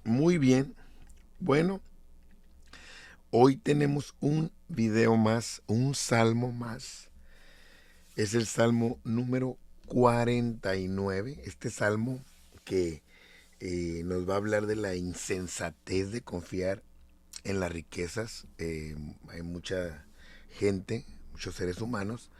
Muy bien. Bueno, hoy tenemos un video más, un salmo más. Es el salmo número 49. Este salmo que nos va a hablar de la insensatez de confiar en las riquezas. Hay mucha gente, muchos seres humanos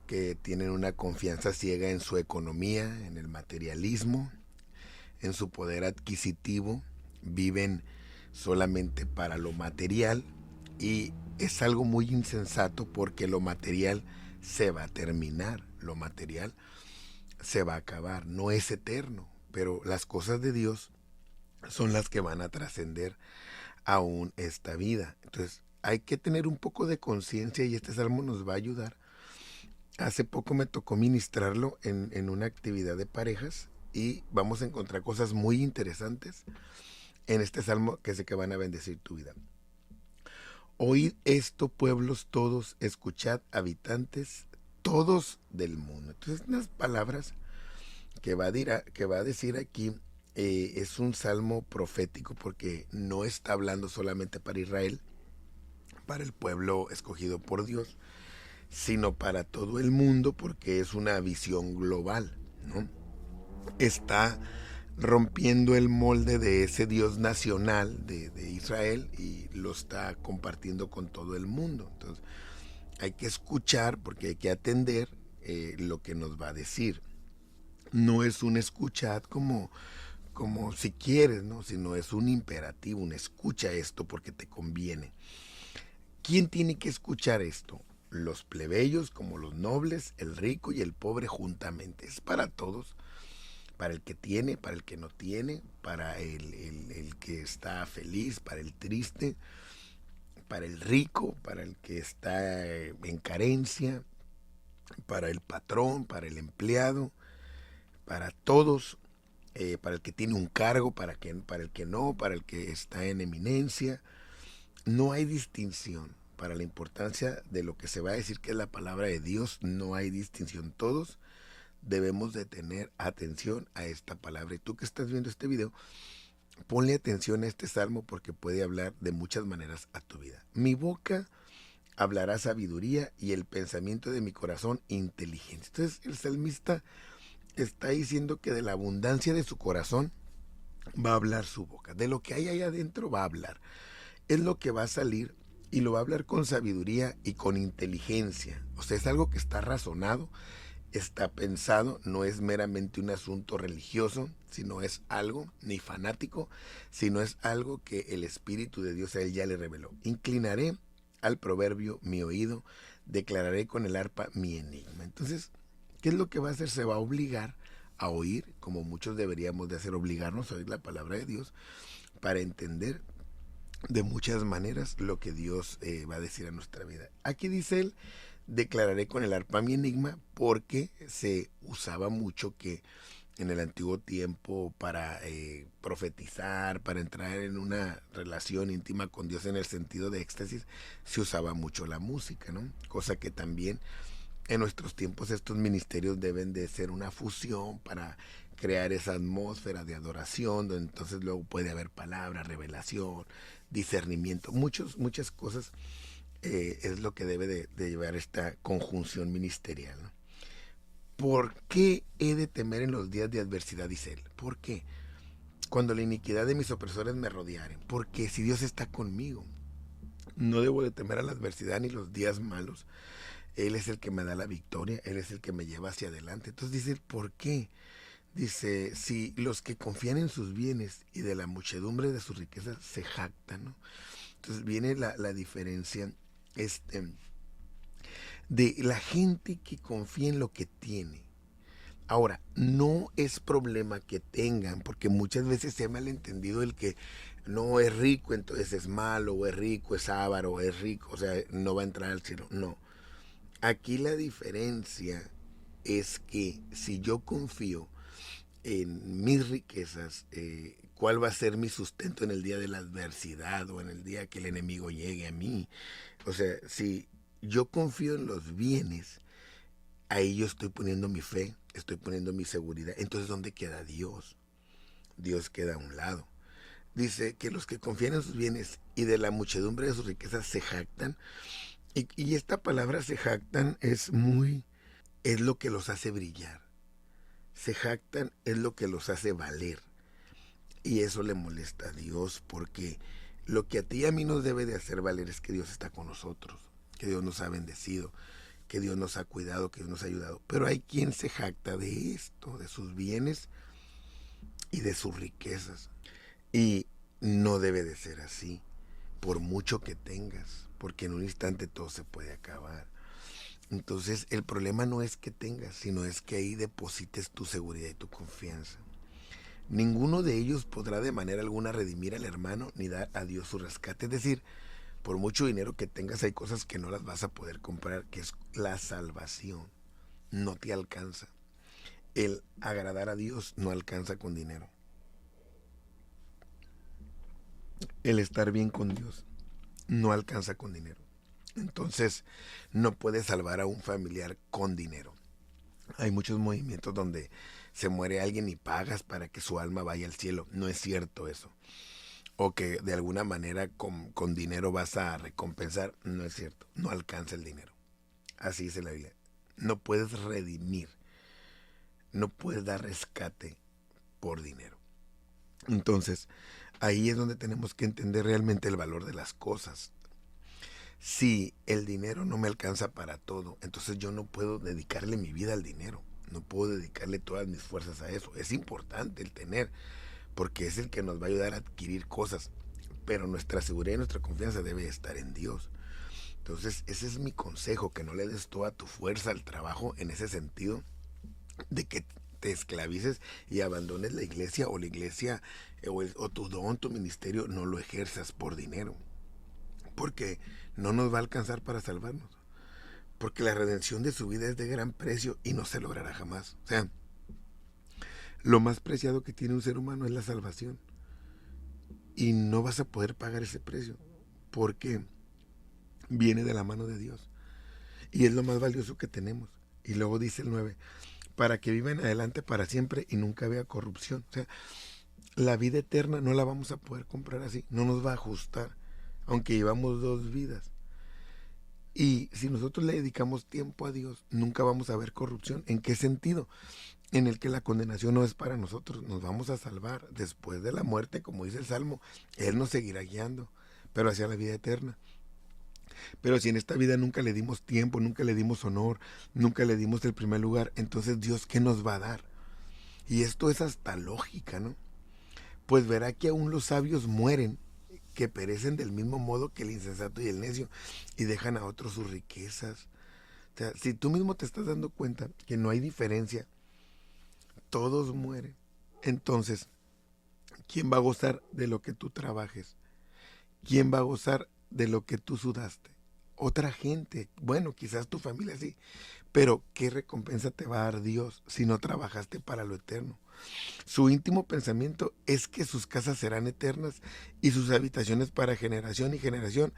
que tienen una confianza ciega en su economía, en el materialismo, en su poder adquisitivo, viven solamente para lo material y es algo muy insensato porque lo material se va a terminar, lo material se va a acabar, no es eterno, pero las cosas de Dios son las que van a trascender aún esta vida. Entonces hay que tener un poco de conciencia y este salmo nos va a ayudar. Hace poco me tocó ministrarlo en una actividad de parejas y vamos a encontrar cosas muy interesantes en este salmo que sé que van a bendecir tu vida. Oíd esto, pueblos todos, escuchad, habitantes todos del mundo. Entonces, unas palabras que va a decir aquí es un salmo profético porque no está hablando solamente para Israel, para el pueblo escogido por Dios, sino para todo el mundo porque es una visión global, ¿no? Está rompiendo el molde de ese Dios nacional de Israel y lo está compartiendo con todo el mundo. Entonces hay que escuchar porque hay que atender lo que nos va a decir. No es un escuchad como si quieres, ¿no? Sino es un imperativo, un escucha esto porque te conviene. ¿Quién tiene que escuchar esto? Los plebeyos como los nobles, el rico y el pobre juntamente. Es para todos, para el que tiene, para el que no tiene, para el que está feliz, para el triste, para el rico, para el que está en carencia, para el patrón, para el empleado, para todos, para el que tiene un cargo, para el que no, para el que está en eminencia. No hay distinción. Para la importancia de lo que se va a decir que es la palabra de Dios, no hay distinción. Todos debemos de tener atención a esta palabra. Y tú que estás viendo este video, ponle atención a este salmo porque puede hablar de muchas maneras a tu vida. Mi boca hablará sabiduría y el pensamiento de mi corazón inteligencia. Entonces el salmista está diciendo que de la abundancia de su corazón va a hablar su boca. De lo que hay ahí adentro va a hablar. Es lo que va a salir y lo va a hablar con sabiduría y con inteligencia. O sea, es algo que está razonado, está pensado, no es meramente un asunto religioso, sino es algo, ni fanático, sino es algo que el Espíritu de Dios a él ya le reveló. Inclinaré al proverbio mi oído, declararé con el arpa mi enigma. Entonces, ¿qué es lo que va a hacer? Se va a obligar a oír, como muchos deberíamos de hacer, obligarnos a oír la palabra de Dios para entender de muchas maneras lo que Dios va a decir a nuestra vida. Aquí dice él, declararé con el arpa mi enigma porque se usaba mucho que en el antiguo tiempo para profetizar, para entrar en una relación íntima con Dios en el sentido de éxtasis, se usaba mucho la música, ¿no? Cosa que también en nuestros tiempos estos ministerios deben de ser una fusión para crear esa atmósfera de adoración, donde entonces luego puede haber palabra, revelación, discernimiento, muchas cosas es lo que debe de llevar esta conjunción ministerial, ¿no? ¿Por qué he de temer en los días de adversidad? Dice él. ¿Por qué? Cuando la iniquidad de mis opresores me rodearen. Porque si Dios está conmigo, no debo de temer a la adversidad ni los días malos. Él es el que me da la victoria, Él es el que me lleva hacia adelante. Entonces dice, ¿por qué? Dice, si los que confían en sus bienes y de la muchedumbre de sus riquezas se jactan, ¿no? Entonces viene la diferencia este, de la gente que confía en lo que tiene. Ahora, no es problema que tengan, porque muchas veces se ha malentendido el que no es rico, entonces es malo, o es rico, es avaro, o es rico, o sea, no va a entrar al cielo. No. Aquí la diferencia es que si yo confío en mis riquezas, cuál va a ser mi sustento en el día de la adversidad o en el día que el enemigo llegue a mí. O sea, si yo confío en los bienes, ahí yo estoy poniendo mi fe, estoy poniendo mi seguridad. Entonces, ¿dónde queda Dios? Dios queda a un lado. Dice que los que confían en sus bienes y de la muchedumbre de sus riquezas se jactan. Y esta palabra se jactan es lo que los hace brillar. Se jactan es lo que los hace valer. Y eso le molesta a Dios, porque lo que a ti y a mí nos debe de hacer valer es que Dios está con nosotros, que Dios nos ha bendecido, que Dios nos ha cuidado, que Dios nos ha ayudado. Pero hay quien se jacta de esto, de sus bienes y de sus riquezas. Y no debe de ser así, por mucho que tengas, porque en un instante todo se puede acabar. Entonces el problema no es que tengas, sino es que ahí deposites tu seguridad y tu confianza. Ninguno de ellos podrá de manera alguna redimir al hermano ni dar a Dios su rescate. Es decir, por mucho dinero que tengas, hay cosas que no las vas a poder comprar, que es la salvación. No te alcanza. El agradar a Dios no alcanza con dinero. El estar bien con Dios no alcanza con dinero. Entonces, no puedes salvar a un familiar con dinero. Hay muchos movimientos donde se muere alguien y pagas para que su alma vaya al cielo. No es cierto eso. O que de alguna manera con dinero vas a recompensar. No es cierto. No alcanza el dinero. Así dice la Biblia. No puedes redimir. No puedes dar rescate por dinero. Entonces, ahí es donde tenemos que entender realmente el valor de las cosas. Si el dinero no me alcanza para todo, entonces yo no puedo dedicarle mi vida al dinero. No puedo dedicarle todas mis fuerzas a eso. Es importante el tener, porque es el que nos va a ayudar a adquirir cosas. Pero nuestra seguridad y nuestra confianza debe estar en Dios. Entonces, ese es mi consejo, que no le des toda tu fuerza al trabajo en ese sentido de que te esclavices y abandones la iglesia o la iglesia o tu don, tu ministerio, no lo ejerzas por dinero. Porque no nos va a alcanzar para salvarnos. Porque la redención de su vida es de gran precio y no se logrará jamás. O sea, lo más preciado que tiene un ser humano es la salvación. Y no vas a poder pagar ese precio. Porque viene de la mano de Dios. Y es lo más valioso que tenemos. Y luego dice el 9, para que vivan adelante para siempre y nunca vea corrupción. O sea, la vida eterna no la vamos a poder comprar así. No nos va a ajustar. Aunque llevamos 2 vidas. Y si nosotros le dedicamos tiempo a Dios, nunca vamos a ver corrupción. ¿En qué sentido? En el que la condenación no es para nosotros. Nos vamos a salvar después de la muerte, como dice el Salmo. Él nos seguirá guiando, pero hacia la vida eterna. Pero si en esta vida nunca le dimos tiempo, nunca le dimos honor, nunca le dimos el primer lugar, entonces Dios, ¿qué nos va a dar? Y esto es hasta lógica, ¿no? Pues verá que aún los sabios mueren, que perecen del mismo modo que el insensato y el necio, y dejan a otros sus riquezas. O sea, si tú mismo te estás dando cuenta que no hay diferencia, todos mueren. Entonces, ¿quién va a gozar de lo que tú trabajes? ¿Quién va a gozar de lo que tú sudaste? Otra gente. Bueno, quizás tu familia sí, pero ¿qué recompensa te va a dar Dios si no trabajaste para lo eterno? Su íntimo pensamiento es que sus casas serán eternas y sus habitaciones para generación y generación.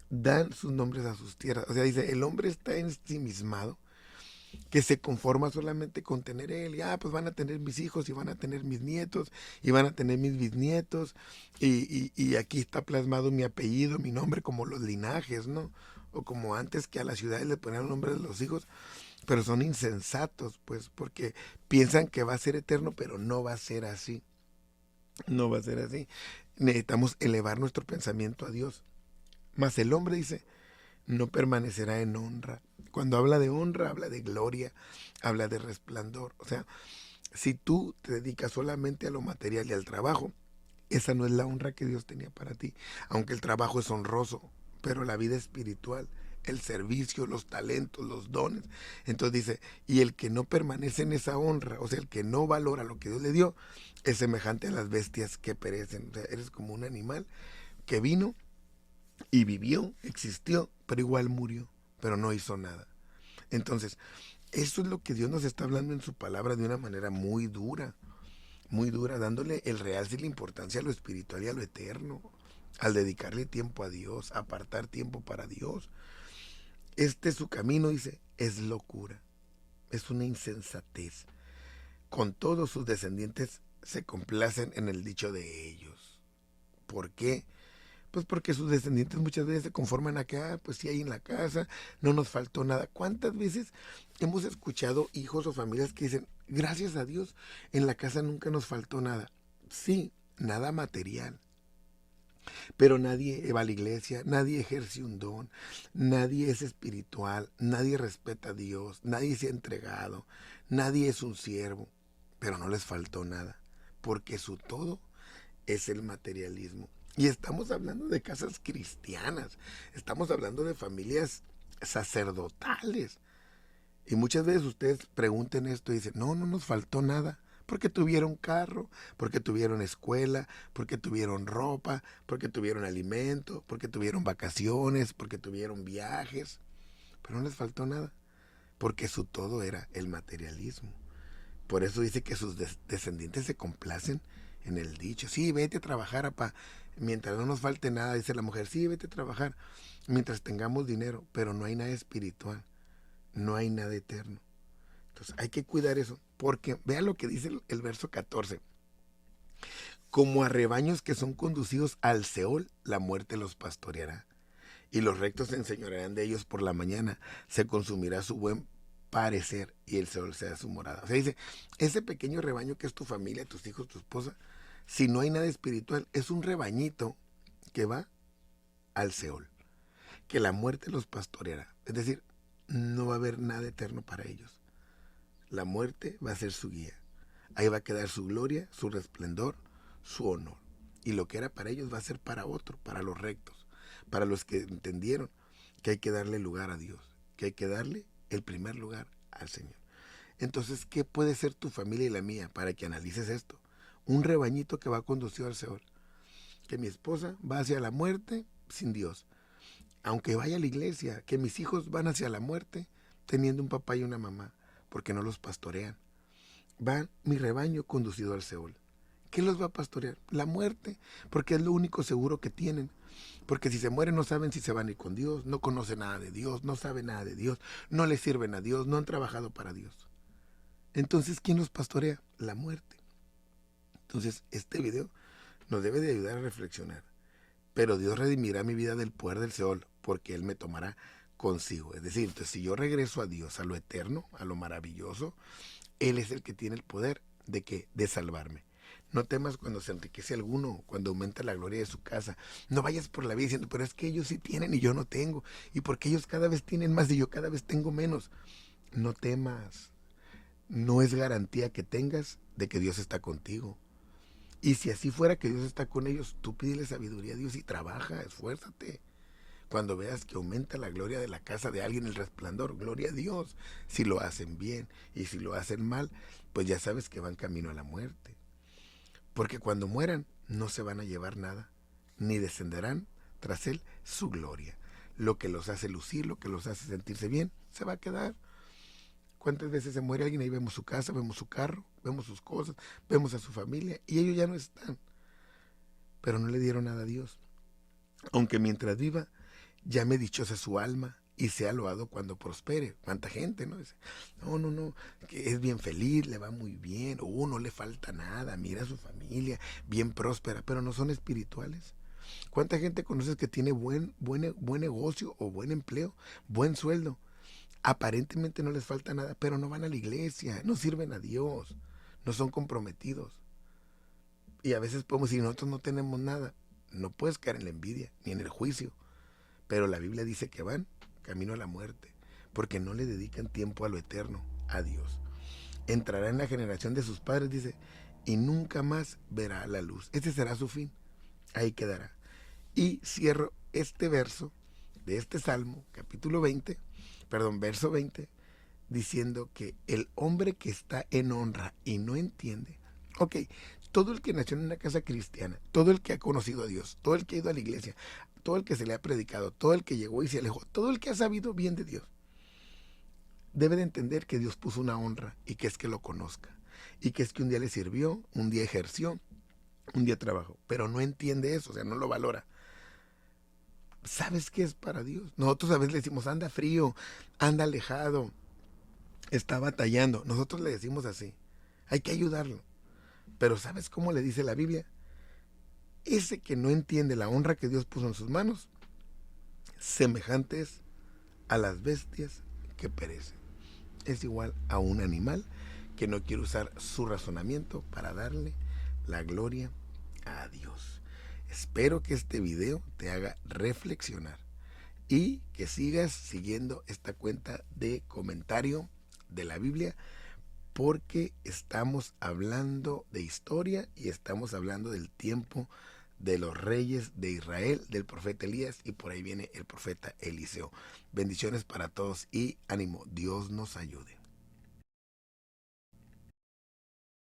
Dan sus nombres a sus tierras. O sea, dice, el hombre está ensimismado, que se conforma solamente con tener él. Y, pues van a tener mis hijos y van a tener mis nietos y van a tener mis bisnietos. Y aquí está plasmado mi apellido, mi nombre, como los linajes, ¿no? O como antes, que a las ciudades le ponían nombres de los hijos, pero son insensatos, pues, porque piensan que va a ser eterno, pero no va a ser así. No va a ser así. Necesitamos elevar nuestro pensamiento a Dios. Mas el hombre, dice, no permanecerá en honra. Cuando habla de honra, habla de gloria, habla de resplandor. O sea, si tú te dedicas solamente a lo material y al trabajo, esa no es la honra que Dios tenía para ti. Aunque el trabajo es honroso, pero la vida espiritual, el servicio, los talentos, los dones. Entonces dice, y el que no permanece en esa honra, o sea, el que no valora lo que Dios le dio, es semejante a las bestias que perecen. O sea, eres como un animal que vino y vivió, existió, pero igual murió, pero no hizo nada. Entonces, eso es lo que Dios nos está hablando en su palabra de una manera muy dura, dándole el realce y la importancia a lo espiritual y a lo eterno, al dedicarle tiempo a Dios, apartar tiempo para Dios. Este es su camino, dice, es locura, es una insensatez. Con todos sus descendientes se complacen en el dicho de ellos. ¿Por qué? Pues porque sus descendientes muchas veces se conforman a que, pues sí hay en la casa, no nos faltó nada. ¿Cuántas veces hemos escuchado hijos o familias que dicen, gracias a Dios, en la casa nunca nos faltó nada? Sí, nada material. Pero nadie va a la iglesia, nadie ejerce un don, nadie es espiritual, nadie respeta a Dios, nadie se ha entregado, nadie es un siervo, pero no les faltó nada, porque su todo es el materialismo. Y estamos hablando de casas cristianas, estamos hablando de familias sacerdotales. Y muchas veces ustedes pregunten esto y dicen, no, no nos faltó nada. Porque tuvieron carro, porque tuvieron escuela, porque tuvieron ropa, porque tuvieron alimento, porque tuvieron vacaciones, porque tuvieron viajes. Pero no les faltó nada, porque su todo era el materialismo. Por eso dice que sus descendientes se complacen en el dicho. Sí, vete a trabajar, papá. Mientras no nos falte nada, dice la mujer, sí, vete a trabajar. Mientras tengamos dinero, pero no hay nada espiritual, no hay nada eterno. Entonces hay que cuidar eso, porque vean lo que dice el verso 14. Como a rebaños que son conducidos al Seol, la muerte los pastoreará, y los rectos se enseñorearán de ellos por la mañana, se consumirá su buen parecer, y el Seol sea su morada. O sea, dice, ese pequeño rebaño que es tu familia, tus hijos, tu esposa, si no hay nada espiritual, es un rebañito que va al Seol, que la muerte los pastoreará. Es decir, no va a haber nada eterno para ellos. La muerte va a ser su guía. Ahí va a quedar su gloria, su resplendor, su honor. Y lo que era para ellos va a ser para otro, para los rectos, para los que entendieron que hay que darle lugar a Dios, que hay que darle el primer lugar al Señor. Entonces, ¿qué puede ser tu familia y la mía para que analices esto? Un rebañito que va conducido al Señor. Que mi esposa va hacia la muerte sin Dios. Aunque vaya a la iglesia, que mis hijos van hacia la muerte teniendo un papá y una mamá, porque no los pastorean. Va mi rebaño conducido al Seol. ¿Qué los va a pastorear? La muerte, porque es lo único seguro que tienen. Porque si se mueren no saben si se van a ir con Dios, no conocen nada de Dios, no saben nada de Dios, no les sirven a Dios, no han trabajado para Dios. Entonces, ¿quién los pastorea? La muerte. Entonces, este video nos debe de ayudar a reflexionar. Pero Dios redimirá mi vida del poder del Seol, porque Él me tomará consigo. Es decir, entonces, si yo regreso a Dios, a lo eterno, a lo maravilloso, Él es el que tiene el poder de ¿qué? De salvarme. No temas cuando se enriquece alguno, cuando aumenta la gloria de su casa. No vayas por la vida diciendo, pero es que ellos sí tienen y yo no tengo. Y porque ellos cada vez tienen más y yo cada vez tengo menos. No temas. No es garantía que tengas de que Dios está contigo. Y si así fuera que Dios está con ellos, tú pídele sabiduría a Dios y trabaja, esfuérzate. Cuando veas que aumenta la gloria de la casa de alguien, el resplandor, gloria a Dios. Si lo hacen bien y si lo hacen mal, pues ya sabes que van camino a la muerte. Porque cuando mueran no se van a llevar nada, ni descenderán tras él su gloria. Lo que los hace lucir, lo que los hace sentirse bien, se va a quedar. ¿Cuántas veces se muere alguien? Ahí vemos su casa, vemos su carro, vemos sus cosas, vemos a su familia y ellos ya no están. Pero no le dieron nada a Dios. Aunque mientras viva, llame dichosa su alma y sea loado cuando prospere. ¿Cuánta gente, no? Dice, no, que es bien feliz, le va muy bien, no le falta nada, mira a su familia, bien próspera, pero no son espirituales. ¿Cuánta gente conoces que tiene buen negocio o buen empleo, buen sueldo? Aparentemente no les falta nada, pero no van a la iglesia, no sirven a Dios, no son comprometidos. Y a veces podemos decir, nosotros no tenemos nada. No puedes caer en la envidia ni en el juicio. Pero la Biblia dice que van camino a la muerte, porque no le dedican tiempo a lo eterno, a Dios. Entrará en la generación de sus padres, dice, y nunca más verá la luz. Ese será su fin. Ahí quedará. Y cierro este verso de este Salmo, verso 20, diciendo que el hombre que está en honra y no entiende, ok, todo el que nació en una casa cristiana, todo el que ha conocido a Dios, todo el que ha ido a la iglesia, todo el que se le ha predicado, todo el que llegó y se alejó, todo el que ha sabido bien de Dios, debe de entender que Dios puso una honra y que es que lo conozca. Y que es que un día le sirvió, un día ejerció, un día trabajó. Pero no entiende eso, o sea, no lo valora. ¿Sabes qué es para Dios? Nosotros a veces le decimos, anda frío, anda alejado, está batallando. Nosotros le decimos así. Hay que ayudarlo. Pero ¿sabes cómo le dice la Biblia? ese que no entiende la honra que Dios puso en sus manos, semejantes a las bestias que perecen. Es igual a un animal que no quiere usar su razonamiento para darle la gloria a Dios. Espero que este video te haga reflexionar y que sigas siguiendo esta cuenta de comentario de la Biblia, porque estamos hablando de historia y estamos hablando del tiempo de los reyes de Israel, del profeta Elías, y por ahí viene el profeta Eliseo. Bendiciones para todos y ánimo, Dios nos ayude.